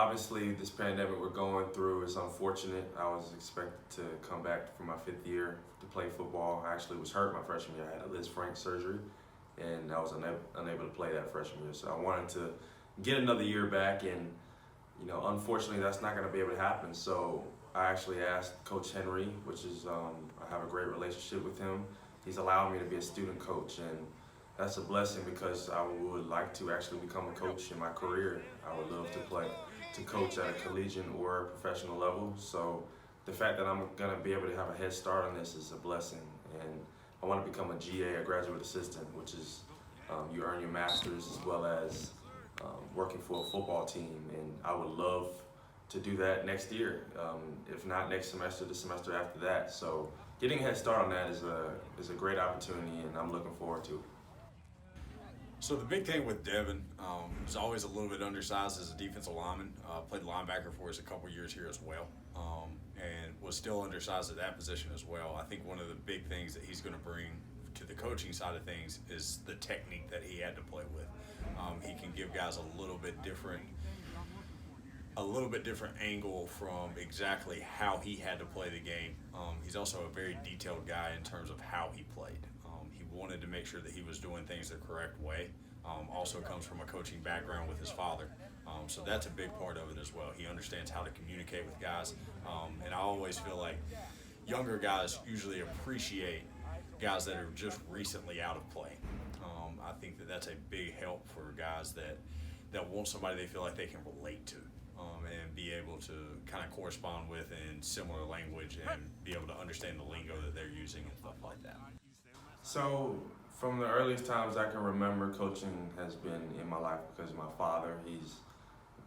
obviously this pandemic we're going through is unfortunate. I was expected to come back for my 5th year to play football. I actually was hurt my freshman year. I had a Liz Frank surgery, and I was unable to play that freshman year. So I wanted to get another year back, and unfortunately that's not going to be able to happen. So I actually asked Coach Henry, which is I have a great relationship with him. He's allowed me to be a student coach, and that's a blessing because I would like to actually become a coach in my career. I would love to coach at a collegiate or professional level. So the fact that I'm going to be able to have a head start on this is a blessing. And I want to become a GA, a graduate assistant, which is you earn your master's as well as working for a football team. And I would love to do that next year, if not next semester, the semester after that. So getting a head start on that is a great opportunity, and I'm looking forward to it. So the big thing with Devin is always a little bit undersized as a defensive lineman. Played linebacker for us a couple years here as well, and was still undersized at that position as well. I think one of the big things that he's going to bring to the coaching side of things is the technique that he had to play with. He can give guys a little bit different angle from exactly how he had to play the game. He's also a very detailed guy in terms of how he played. He wanted to make sure that he was doing things the correct way. Also comes from a coaching background with his father. So that's a big part of it as well. He understands how to communicate with guys. And I always feel like younger guys usually appreciate guys that are just recently out of play. I think that that's a big help for guys that want somebody they feel like they can relate to. And be able to kind of correspond with in similar language and be able to understand the lingo that they're using and stuff like that. So from the earliest times I can remember, coaching has been in my life because of my father. He's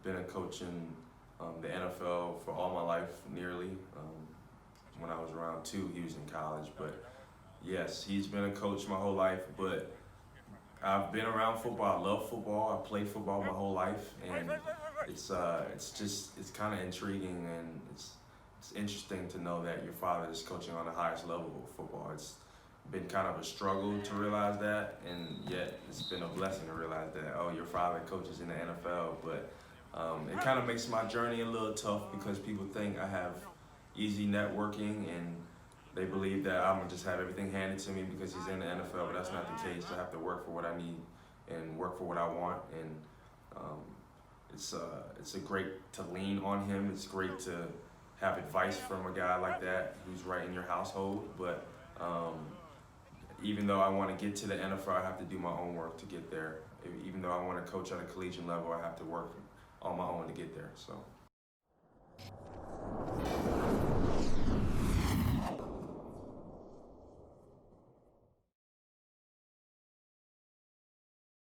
been a coach in the NFL for all my life, nearly. When I was around 2, he was in college. But yes, he's been a coach my whole life. But I've been around football. I love football. I played football my whole life, and it's kind of intriguing, and it's interesting to know that your father is coaching on the highest level of football. It's been kind of a struggle to realize that, and yet it's been a blessing to realize that, oh, your father coaches in the NFL. But it kind of makes my journey a little tough because people think I have easy networking, and they believe that I'm gonna just have everything handed to me because he's in the NFL, but that's not the case. I have to work for what I need and work for what I want, and it's a great to lean on him. It's great to have advice from a guy like that who's right in your household, but even though I want to get to the NFL, I have to do my own work to get there. Even though I want to coach at a collegiate level, I have to work on my own to get there. So.